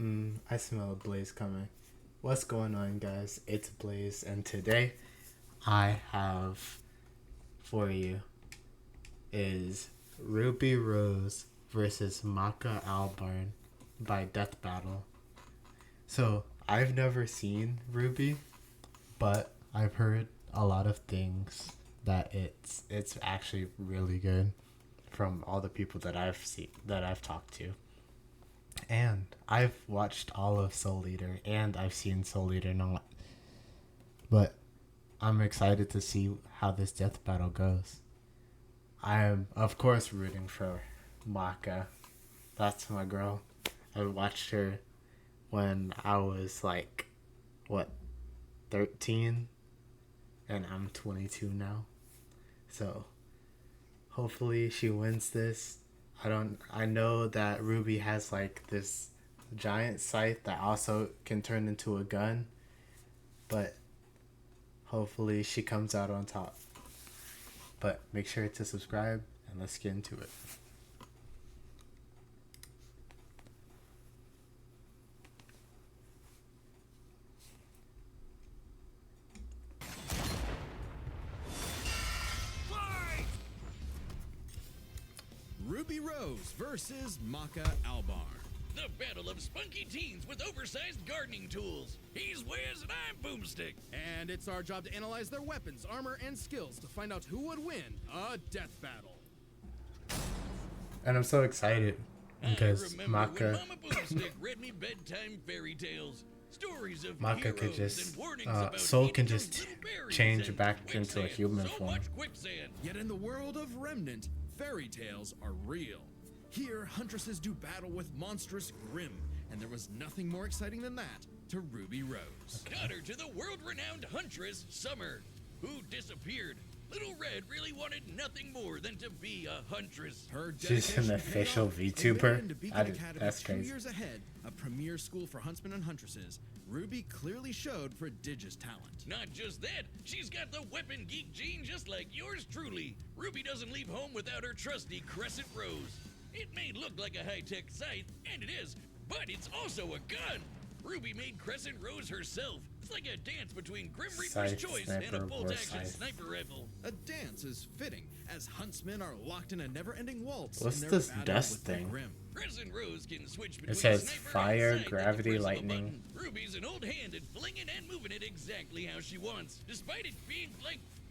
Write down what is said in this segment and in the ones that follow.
I smell a blaze coming. What's going on, guys? It's Blaze, and today I have for you is Ruby Rose versus Maka Albarn by Death Battle. So, I've never seen Ruby, but I've heard a lot of things that it's actually really good from all the people that I've talked to. And I've watched all of Soul Eater and I've seen Soul Eater not. But I'm excited to see how this death battle goes. I am, of course, rooting for Maka. That's my girl. I watched her when I was 13? And I'm 22 now. So, hopefully she wins this. I know that Ruby has this giant scythe that also can turn into a gun, but hopefully she comes out on top. But make sure to subscribe and let's get into it. Ruby Rose versus Maka Albarn. The battle of spunky teens with oversized gardening tools. He's Wiz and I'm Boomstick. And it's our job to analyze their weapons, armor, and skills to find out who would win a death battle. And I'm so excited because I remember Maka when Mama Boomstick read me bedtime fairy tales. Stories of Maka could heroes just and warnings about Soul eating can those just little berries change and back into a quicksand. human So form. much quicksand. Yet in the world of Remnant, fairy tales are real. Here, huntresses do battle with monstrous Grimm, and there was nothing more exciting than that to Ruby Rose. Daughter to the world-renowned huntress, Summer, who disappeared. Little Red really wanted nothing more than to be a huntress. Her She's an dedication official paid off. VTuber? Into Beacon Academy That's 2 crazy. years ahead, a premier school for huntsmen and huntresses, Ruby clearly showed prodigious talent. Not just that, she's got the weapon geek gene just like yours truly. Ruby doesn't leave home without her trusty Crescent Rose. It may look like a high-tech scythe, and it is, but it's also a gun. Ruby made Crescent Rose herself. It's like a dance between Grim Reaper's Scythe, Choice sniper, and a bolt-action scythe. sniper rifle. A dance is fitting, as huntsmen are locked in a never-ending waltz. What's in their this battle dust with the thing? Grimm. Crescent Rose can switch between says sniper fire, and scythe at the gravity, press of a lightning. button. Ruby's an old hand at flinging and moving it exactly how she wants, despite it being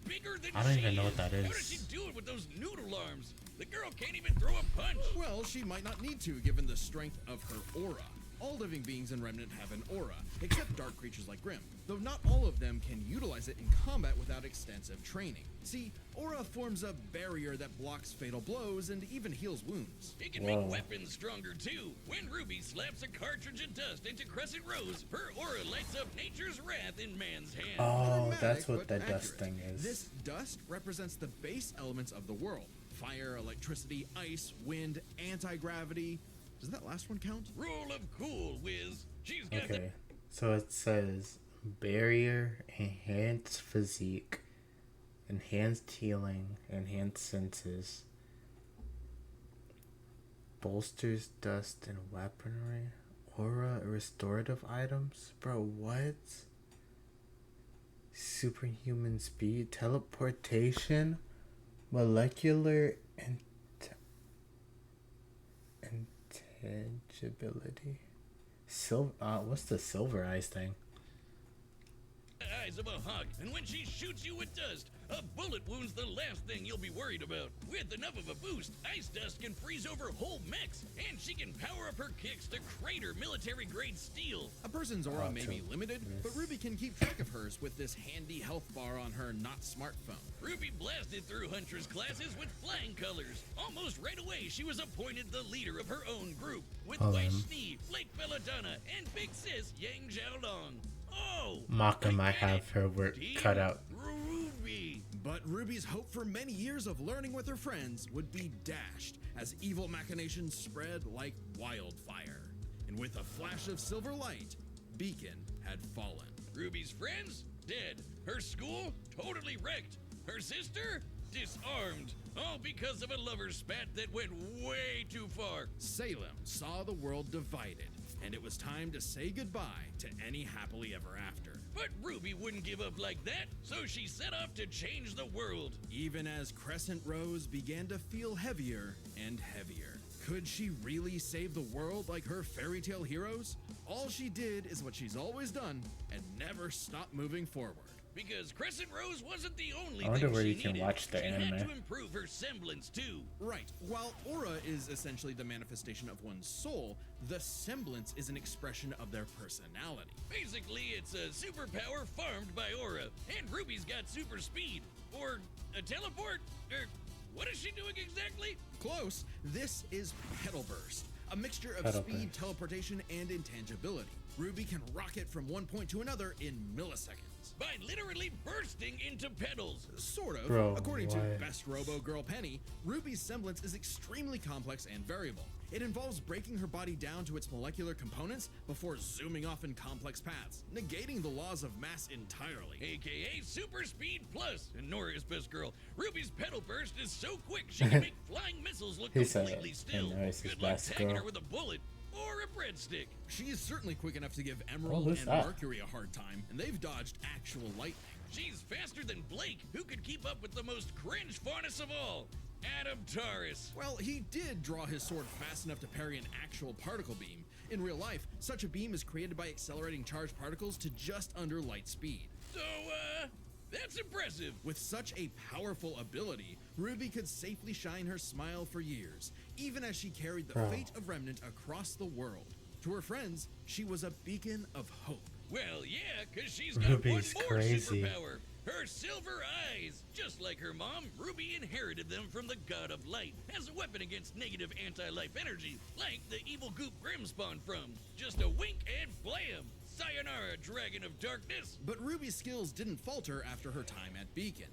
bigger than I don't she even know is. what that How does is. she do it with those noodle arms? The girl can't even throw a punch. Well, she might not need to, given the strength of her aura. All living beings in Remnant have an aura, except dark creatures like Grimm, though not all of them can utilize it in combat without extensive training. See, aura forms a barrier that blocks fatal blows and even heals wounds. It can Whoa. make weapons stronger too. When Ruby slaps a cartridge of dust into Crescent Rose, her aura lights up nature's wrath in man's hand. Oh, Dramatic, that's what but that dust accurate. thing is. This dust represents the base elements of the world. Fire, electricity, ice, wind, anti-gravity. Does that last one count? Rule of cool, Wiz. She's got Okay, so it says barrier, enhanced physique, enhanced healing, enhanced senses, bolsters dust and weaponry, aura restorative items. Bro, what? Superhuman speed, teleportation, molecular intangibility. What's the silver eyes thing? the eyes of a hawk, and when she shoots you with dust, a bullet wound's the last thing you'll be worried about. With enough of a boost, Ice Dust can freeze over whole mechs, and she can power up her kicks to crater military-grade steel. A person's aura may be limited, but Ruby can keep track of hers with this handy health bar on her not smartphone. Ruby blasted through Huntress classes with flying colors. Almost right away, she was appointed the leader of her own group, with White Schnee, Lake Belladonna, and Big Sis Yang Xiaolong. Oh! Maka might have her work cut out. Ruby! But Ruby's hope for many years of learning with her friends would be dashed as evil machinations spread like wildfire. And with a flash of silver light, Beacon had fallen. Ruby's friends? Dead. Her school? Totally wrecked. Her sister? Disarmed. All because of a lover's spat that went way too far. Salem saw the world divided, and it was time to say goodbye to any happily ever after. But Ruby wouldn't give up like that, so she set off to change the world. Even as Crescent Rose began to feel heavier and heavier. Could she really save the world like her fairy tale heroes? All she did is what she's always done and never stopped moving forward. Because Crescent Rose wasn't the only I wonder thing where she you can needed. watch the She anime. had to improve her semblance too. Right. While aura is essentially the manifestation of one's soul, the semblance is an expression of their personality. Basically, it's a superpower farmed by aura, and Ruby's got super speed. Or a teleport? Or what is she doing exactly? Close. This is Petal Burst, a mixture of Petal speed, Burst. teleportation, and intangibility. Ruby can rocket from one point to another in milliseconds. By literally bursting into petals. Sort of. Bro, According to what? Best Robo Girl Penny, Ruby's semblance is extremely complex and variable. It involves breaking her body down to its molecular components before zooming off in complex paths, negating the laws of mass entirely. AKA Super Speed Plus. And Nora is best girl. Ruby's petal burst is so quick she can make flying missiles look He said completely it, still. and Nora's his Good luck best tagging girl. her with a bullet or a breadstick. She is certainly quick enough to give Emerald who's and that? Mercury a hard time, and they've dodged actual lightning. She's faster than Blake, who could keep up with the most cringe faunus of all, Adam Taurus. Well, he did draw his sword fast enough to parry an actual particle beam. In real life, such a beam is created by accelerating charged particles to just under light speed. So, that's impressive. With such a powerful ability, Ruby could safely shine her smile for years, even as she carried the Bro. fate of Remnant across the world. To her friends, she was a beacon of hope. Well, yeah, because she's got Ruby's one more crazy. superpower. Her silver eyes. Just like her mom, Ruby inherited them from the god of light as a weapon against negative anti-life energy, like the evil goop Grim spawned from. Just a wink and blam! Sayonara, dragon of darkness! But Ruby's skills didn't falter after her time at Beacon.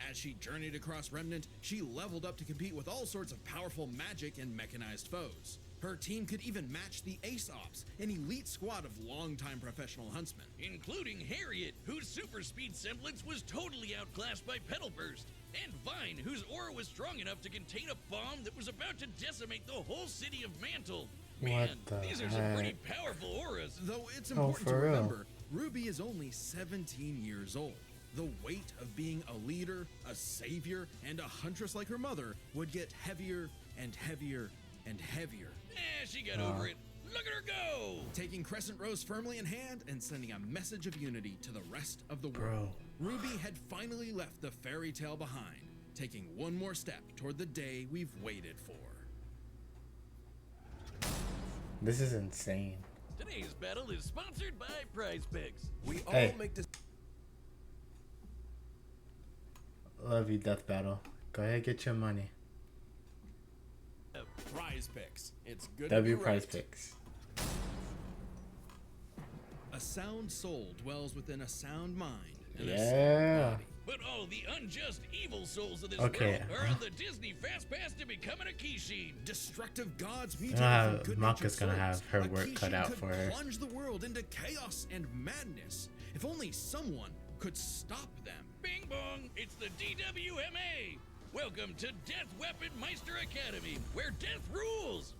As she journeyed across Remnant, she leveled up to compete with all sorts of powerful magic and mechanized foes. Her team could even match the Ace Ops, an elite squad of longtime professional huntsmen. Including Harriet, whose super speed semblance was totally outclassed by Petal Burst, and Vine, whose aura was strong enough to contain a bomb that was about to decimate the whole city of Mantle. Man, What the these are some pretty heck? powerful auras. Though it's important to for real? remember, Ruby is only 17 years old. The weight of being a leader, a savior, and a huntress like her mother would get heavier and heavier and heavier. She got over it. Look at her go! Taking Crescent Rose firmly in hand and sending a message of unity to the rest of the Bro. world. Ruby had finally left the fairy tale behind, taking one more step toward the day we've waited for. This is insane. Today's battle is sponsored by Prize Picks. We all Hey. make this Love you, Death Battle. Go ahead, get your money. Prize Picks. It's good W to be Prize right. Picks. A sound soul dwells within a sound mind and a Yeah. sound body. But all the unjust evil souls of this Okay. world are on the Disney Fast Pass to becoming a Kishin. Destructive gods You mutated know how from good Maka's natured gonna souls. have her A work cut Kishin out could for her. plunge the world into chaos and madness. If only someone could stop them. Bing bong, it's the DWMA. Welcome to Death Weapon Meister Academy, where death rules.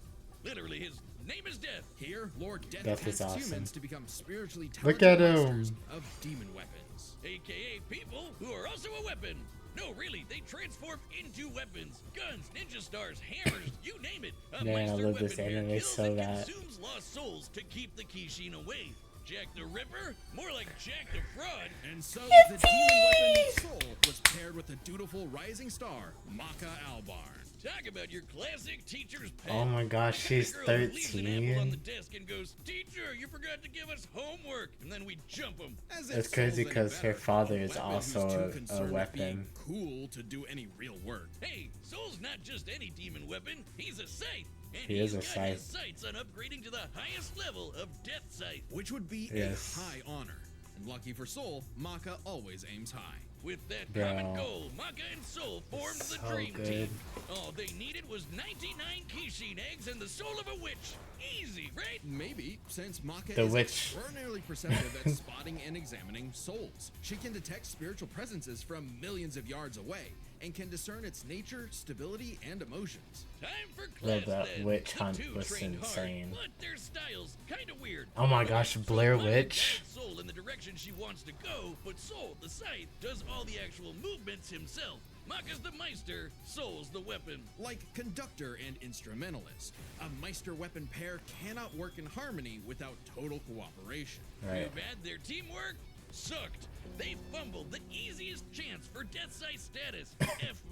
Literally, his name is Death. Here, Lord Death Death is tasks awesome. humans to become spiritually Look talented at him. masters of demon weapons. AKA people who are also a weapon. No, really, they transform into weapons. Guns, ninja stars, hammers, you name it. A Man, I Meister love this weapon here anime kills so and bad. consumes lost souls to keep the Kishin away. Jack the Ripper? More like Jack the Fraud. And so the demon weapon soul was paired with the dutiful rising star, Maka Albarn. Talk about your classic teacher's pet. Oh my gosh, The kind of she's girl who leaves an apple on the 13. desk and goes, "Teacher, you forgot to give us homework," and then we jump them. As It's if crazy Soul's any 'cause her better, father a is weapon also who's too a concerned with being weapon. cool to do any real work. Hey, Soul's not just any demon weapon. He's a scythe. And He is he's a got scythe. his sights on upgrading to the highest level of Death Scythe. Which would be Yes. a high honor. And lucky for Soul, Maka always aims high. With that Bro. common goal, Maka and Soul formed the So dream good. team. All they needed was 99 Kishin eggs and the soul of a witch. Easy, right? Maybe, since Maka The is witch. extraordinarily perceptive at spotting and examining souls. She can detect spiritual presences from millions of yards away, and can discern its nature, stability, and emotions. Time for Yeah, class that then. witch The hunt two was trained insane. hard, but their styles kind of weird. Oh my gosh, So Blair Maka Witch. guides Soul in the direction she wants to go, but Soul, the scythe, does all the actual movements himself. Maka's the Meister, Soul's the weapon. Like conductor and instrumentalist, a Meister weapon pair cannot work in harmony without total cooperation. Right. Too bad their teamwork sucked. They fumbled the easiest chance for Death Sight status, F-.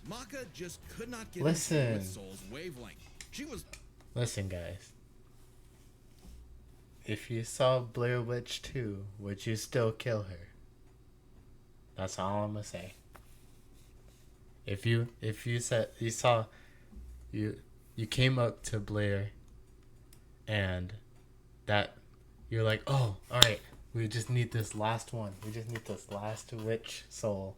Maka just could not get Listen. in with Soul's wavelength. She was Listen, guys. If you saw Blair Witch 2, would you still kill her? That's all I'm gonna say. If you said you saw you came up to Blair and that you're like, oh, all right, we just need this last one. We just need this last witch soul.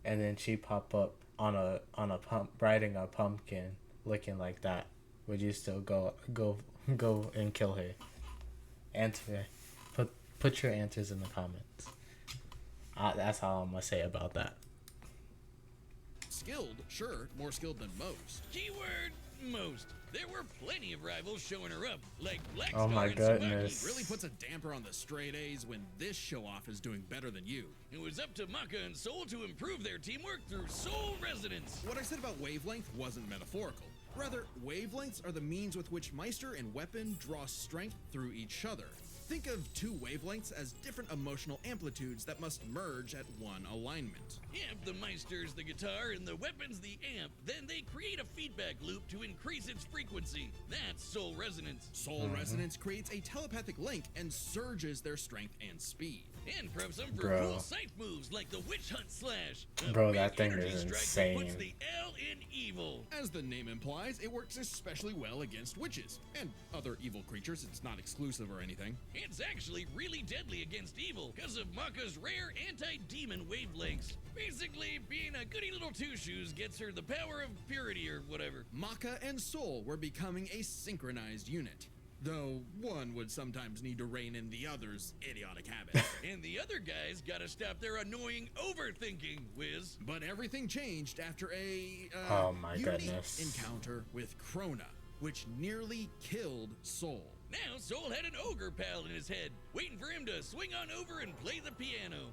And then she pop up on a pump riding a pumpkin looking like that. Would you still go and kill her? Answer. Put your answers in the comments. That's all I'm gonna say about that. skilled, sure, more skilled than most. Keyword most. There were plenty of rivals showing her up, like Black Oh Star my and goodness. Sparky. Really puts a damper on the straight A's when this show-off is doing better than you. It was up to Maka and Soul to improve their teamwork through Soul Resonance. What I said about wavelength wasn't metaphorical. Rather, wavelengths are the means with which Meister and weapon draw strength through each other. Think of two wavelengths as different emotional amplitudes that must merge at one alignment. If the Meister's the guitar and the weapon's the amp, then they create a feedback loop to increase its frequency. That's Soul Resonance. Soul Resonance creates a telepathic link and surges their strength and speed. And preps them for Bro. cool scythe moves like the Witch Hunt Slash. A Bro, big that thing energy is strike that puts insane. the L in evil. As the name implies, it works especially well against witches and other evil creatures. It's not exclusive or anything. It's actually really deadly against evil because of Maka's rare anti-demon wavelengths. Basically, being a goody little two-shoes gets her the power of purity or whatever. Maka and Soul were becoming a synchronized unit, though one would sometimes need to rein in the other's idiotic habits. And the other guys gotta stop their annoying overthinking, Wiz. But everything changed after a Oh my unique goodness. encounter with Krona, which nearly killed Soul. Now Soul had an ogre pal in his head, waiting for him to swing on over and play the piano.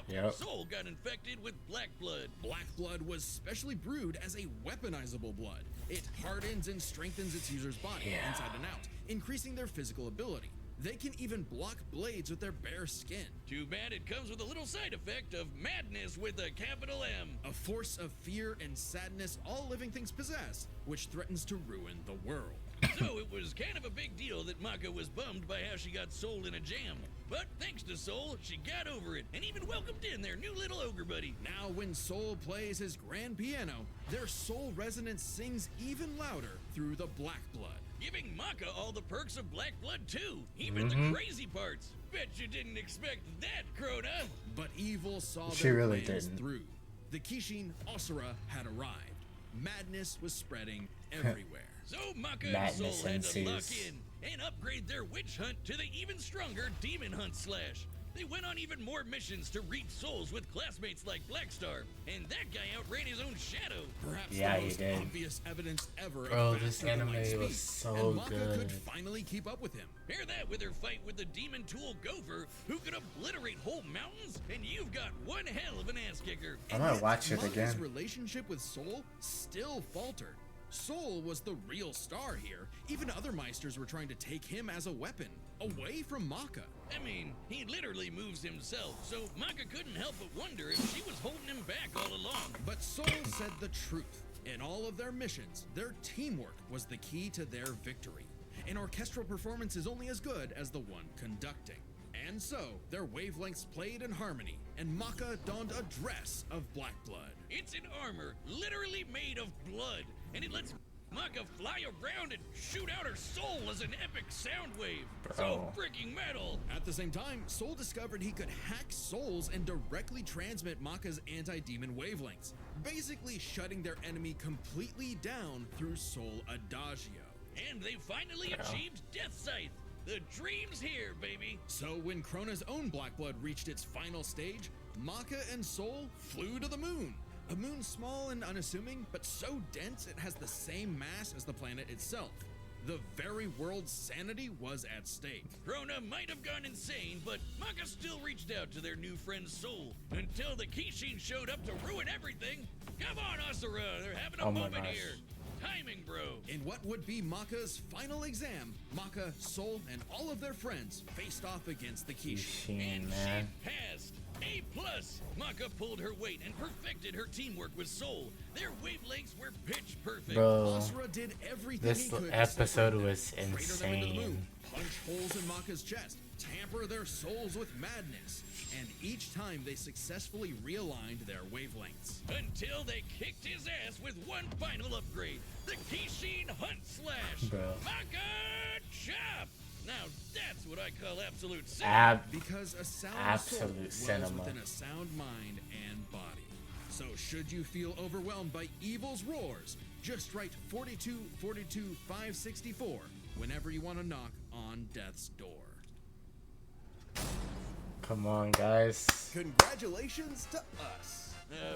Yep. Soul got infected with black blood. Black blood was specially brewed as a weaponizable blood. It hardens and strengthens its user's body Yeah. inside and out, increasing their physical ability. They can even block blades with their bare skin. Too bad it comes with a little side effect of madness with a capital M. A force of fear and sadness all living things possess, which threatens to ruin the world. So it was kind of a big deal that Maka was bummed by how she got Soul in a jam. But thanks to Soul, she got over it and even welcomed in their new little ogre buddy. Now when Soul plays his grand piano, their soul resonance sings even louder through the black blood. Giving Maka all the perks of black blood too, even the crazy parts. Bet you didn't expect that, Crota. But evil saw She their really plans didn't. through. The Kishin Asura had arrived. Madness was spreading everywhere. So Maka and Madness Soul had to lock ensues. in and upgrade their witch hunt to the even stronger demon hunt slash. They went on even more missions to reach souls with classmates like Blackstar, and that guy outran his own shadow. Perhaps Yeah, the he most did. obvious evidence ever Bro, of this faster than light anime was speed, so and Maka good. could finally keep up with him. Pair that with her fight with the demon tool Gopher, who could obliterate whole mountains, and you've got one hell of an ass kicker. I might Yet watch it Maka's again. relationship with Soul still faltered. Soul was the real star here. Even other Meisters were trying to take him as a weapon, away from Maka. I mean, he literally moves himself, so Maka couldn't help but wonder if she was holding him back all along. But Soul said the truth. In all of their missions, their teamwork was the key to their victory. An orchestral performance is only as good as the one conducting. And so, their wavelengths played in harmony, and Maka donned a dress of black blood. It's an armor literally made of blood, and it lets Maka fly around and shoot out her soul as an epic sound wave. So Bro. freaking metal. At the same time, Soul discovered he could hack souls and directly transmit Maka's anti-demon wavelengths, basically shutting their enemy completely down through Soul Adagio. And they finally achieved Death Scythe. The dream's here, baby. So when Krona's own black blood reached its final stage, Maka and Soul flew to the moon. A moon small and unassuming, but so dense it has the same mass as the planet itself. The very world's sanity was at stake. Krona might have gone insane, but Maka still reached out to their new friend Soul until the Kishin showed up to ruin everything. Come on, Asura, they're having a moment here. Timing, bro. In what would be Maka's final exam, Maka, Soul, and all of their friends faced off against the Kishin. And man. she passed. A+. Maka pulled her weight and perfected her teamwork with Soul. Their wavelengths were pitch perfect. Bro, Asura did everything this he could to episode separate was them, crater them into the moon, insane. punch holes in Maka's chest, tamper their souls with madness, and each time they successfully realigned their wavelengths. Until they kicked his ass with one final upgrade, the Kishin Hunt Slash. Bro. Maka Chop! Now that's what I call absolute cinema. Because a sound Absolute soul dwells cinema. within a sound mind and body. So should you feel overwhelmed by evil's roars, just write 42 42 564 whenever you want to knock on death's door. Come on, guys. Congratulations to us.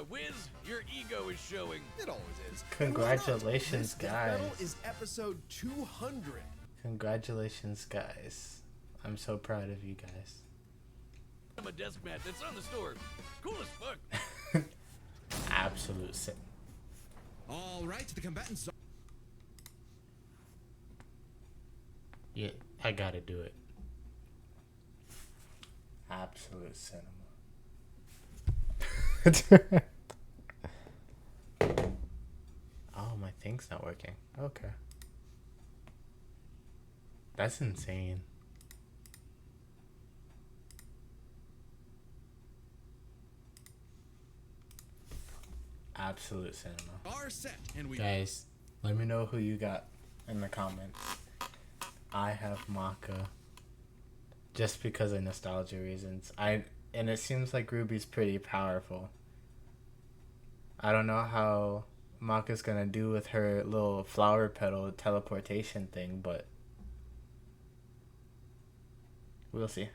Wiz, your ego is showing. It always is. Congratulations, This death battle guys. is episode 200. Congratulations, guys. I'm so proud of you guys. I'm a desk mat that's on the store. Cool as fuck. Absolute sin. All right, the combatants. Yeah, I gotta do it. Absolute cinema. Oh, my thing's not working. Okay. That's insane. Absolute cinema. Are set, and we Guys, let me know who you got in the comments. I have Maka. Just because of nostalgia reasons. And it seems like Ruby's pretty powerful. I don't know how Maka's gonna do with her little flower petal teleportation thing, but we'll see.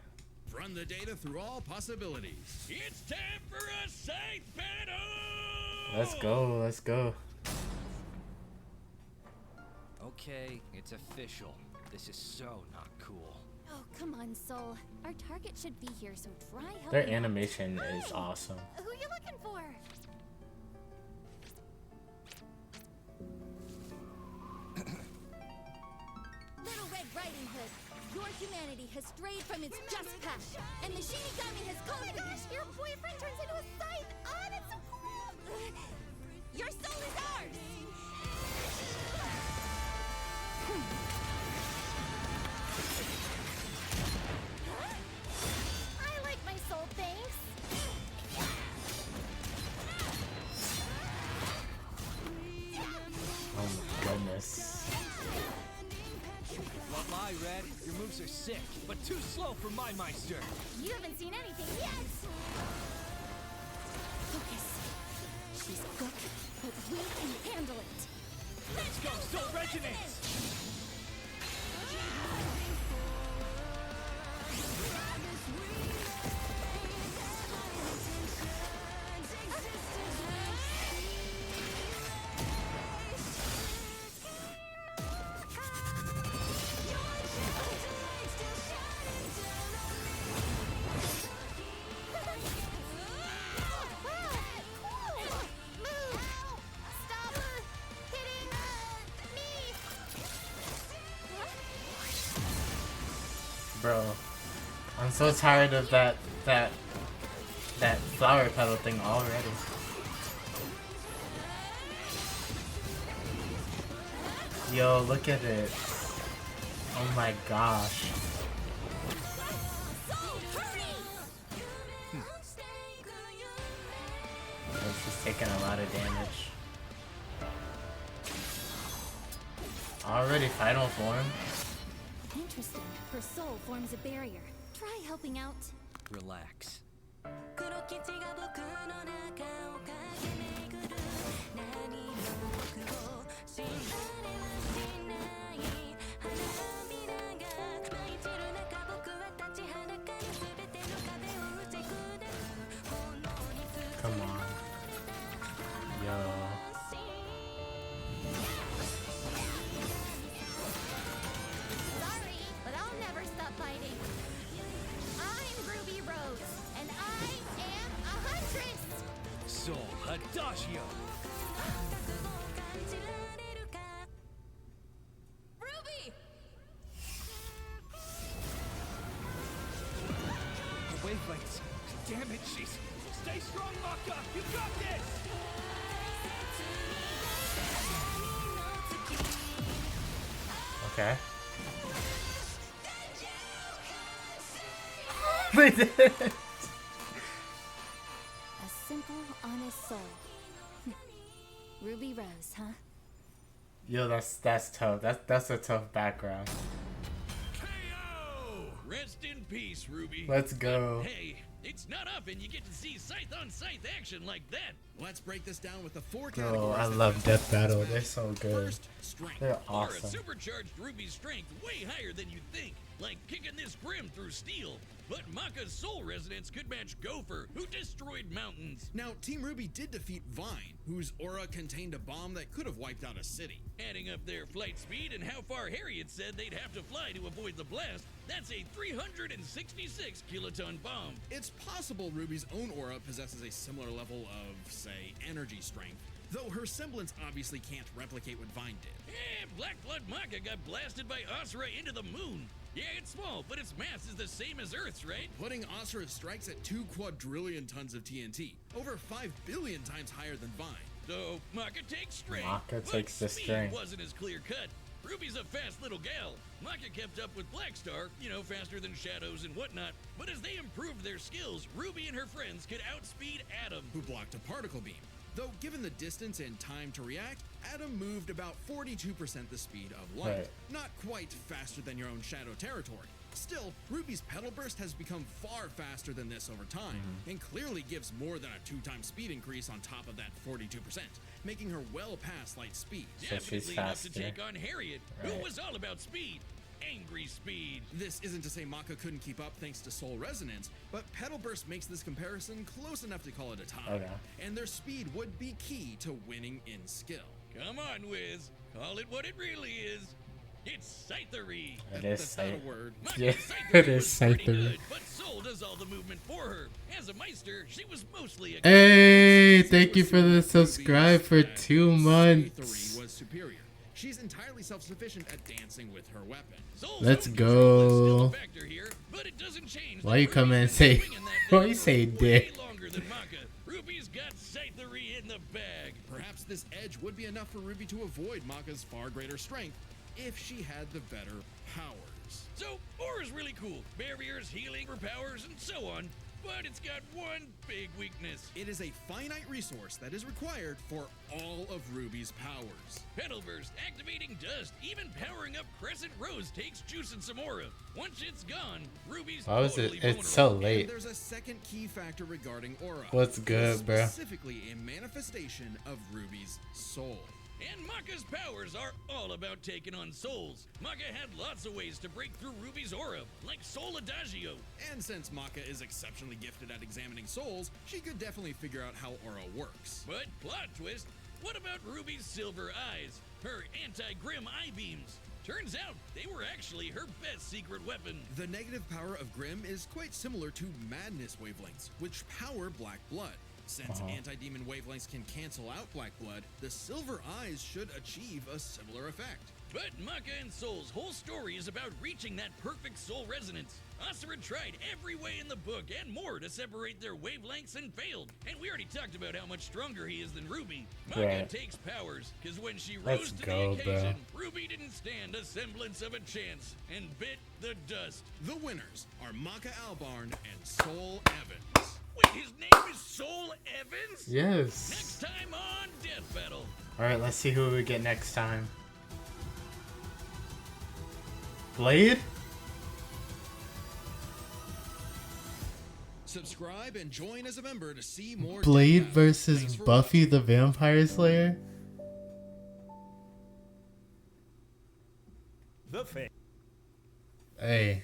run the data through all possibilities. It's time for a scythe battle! Let's go, let's go. Okay, it's official. This is so not cool. Oh, come on, Soul. Our target should be here, so try helping Their out. animation is Hey, awesome. Who you looking for? Little Red Riding Hood, your humanity has strayed from its just path, and the Shinigami has called for you. Your boyfriend turns into a scythe. Oh, that's so cool. Your soul is ours. I like my soul, thanks. Oh my goodness. Won't lie, Red. Your moves are sick, but too slow for my Meister. You haven't seen anything yet. Focus. She's quick, but we can handle it. Let's go, Soul Resonance! Bro, I'm so tired of that flower petal thing already. Yo, look at it. Oh my gosh. She's taking a lot of damage. Already final form? Interesting. Her soul forms a barrier. Try helping out. Relax. Come on. Yo. Sorry, but I'll never stop fighting. I'm Ruby Rose, and I am a huntress. Soul Adagio. Ruby! The wavelengths. Damn it, she's. Stay strong, Maka. You got this. Okay. They did it. A simple, honest soul. Ruby Rose, huh? Yo, that's tough. That's a tough background. KO! Rest in peace, Ruby. Let's go. Hey, it's not often you get to see scythe-on-scythe action like that. Let's break this down with the 4 Bro, categories. I that love matter Death to this Battle. match. They're so good. First, strength. They're Aura awesome. supercharged Ruby's strength way higher than you'd think, like kicking this Grim through steel. But Maka's soul resonance could match Gopher, who destroyed mountains. Now, Team Ruby did defeat Vine, whose aura contained a bomb that could have wiped out a city. Adding up their flight speed and how far Harriet said they'd have to fly to avoid the blast, that's a 366 kiloton bomb. It's possible Ruby's own aura possesses a similar level of, say, energy strength, though her semblance obviously can't replicate what Vine did. Black Blood Maka got blasted by Asura into the moon. Yeah, it's small, but its mass is the same as Earth's, right? Putting Asura's strikes at 2 quadrillion tons of TNT, over 5 billion times higher than Vine. So, Maka takes strength. Maka but takes the speed strength. wasn't as clear cut. Ruby's a fast little gal. Maka kept up with Blackstar, faster than Shadows and whatnot. But as they improved their skills, Ruby and her friends could outspeed Atom. Who blocked a particle beam. Though given the distance and time to react, Atom moved about 42% the speed of light. Right. Not quite faster than your own Shadow territory. Still, Ruby's Petal Burst has become far faster than this over time, and clearly gives more than a 2-time speed increase on top of that 42%, making her well past light speed. So she's Definitely enough to faster. take on Harriet, who Right. was all about speed. Angry speed. This isn't to say Maka couldn't keep up thanks to Soul Resonance, but Petal Burst makes this comparison close enough to call it a tie. Okay. And their speed would be key to winning in skill. Come on, Wiz. Call it what it really is. It's Scythery. It is That's not a safe. word. Maka's Yeah, Scythery it is was pretty Scythery. good, but Soul does all the movement for her. As a Meister, she was mostly a Hey, thank you for the subscribe for 2 months. Scythery was superior. She's entirely self-sufficient at dancing with her weapon. Soul's Let's own go. control is still a factor here, but it doesn't change Why that you come in and Ruby's say- been swinging that why thing you for say way dick? longer than Maka. Ruby's got Scythery in the bag. Perhaps this edge would be enough for Ruby to avoid Maka's far greater strength if she had the better powers. So, Aura's really cool. Barriers, healing, powers, and so on. But it's got one big weakness. It is a finite resource that is required for all of Ruby's powers. Petal Burst, activating dust, even powering up Crescent Rose takes juice and some aura. Once it's gone, Ruby's Why was totally it? It's so vulnerable. late. And there's a second key factor regarding aura. What's It is good, bruh? Specifically a manifestation of Ruby's soul. And Maka's powers are all about taking on souls. Maka had lots of ways to break through Ruby's aura, like Soul Adagio. And since Maka is exceptionally gifted at examining souls, she could definitely figure out how aura works. But plot twist, what about Ruby's silver eyes? Her anti-grim eye beams? Turns out they were actually her best secret weapon. The negative power of Grim is quite similar to Madness wavelengths, which power Black Blood. Since anti-demon wavelengths can cancel out Black Blood, the silver eyes should achieve a similar effect. But Maka and Soul's whole story is about reaching that perfect soul resonance. Asura tried every way in the book and more to separate their wavelengths and failed. And we already talked about how much stronger he is than Ruby. Maka Right. takes powers, because when she Let's rose to go, the bro. occasion, Ruby didn't stand a semblance of a chance and bit the dust. The winners are Maka Albarn and Soul Evans. Wait, his name is Soul Evans? Yes. Next time on Death Battle. Alright, let's see who we get next time. Blade? Subscribe and join as a member to see more Blade Death Battle. versus Thanks for Buffy watching. the Vampire Slayer? Hey.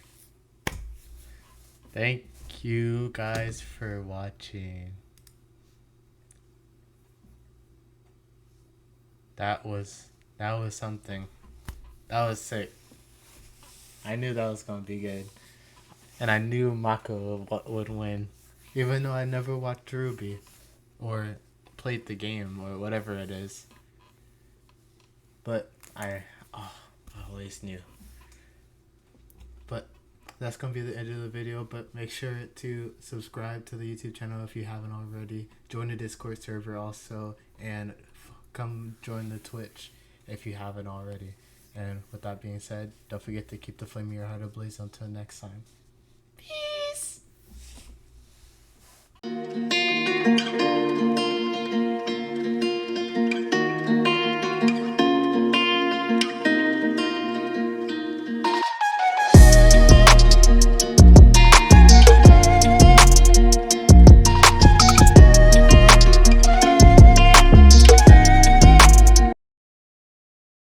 Thank you guys for watching. That was something. That was sick. I knew that was gonna be good, and I knew Maka would win, even though I never watched Ruby, or played the game or whatever it is. But I always knew. But that's gonna be the end of the video. But make sure to subscribe to the YouTube channel if you haven't already. Join the Discord server also, and come join the Twitch if you haven't already. And with that being said, don't forget to keep the flame in your heart ablaze until next time.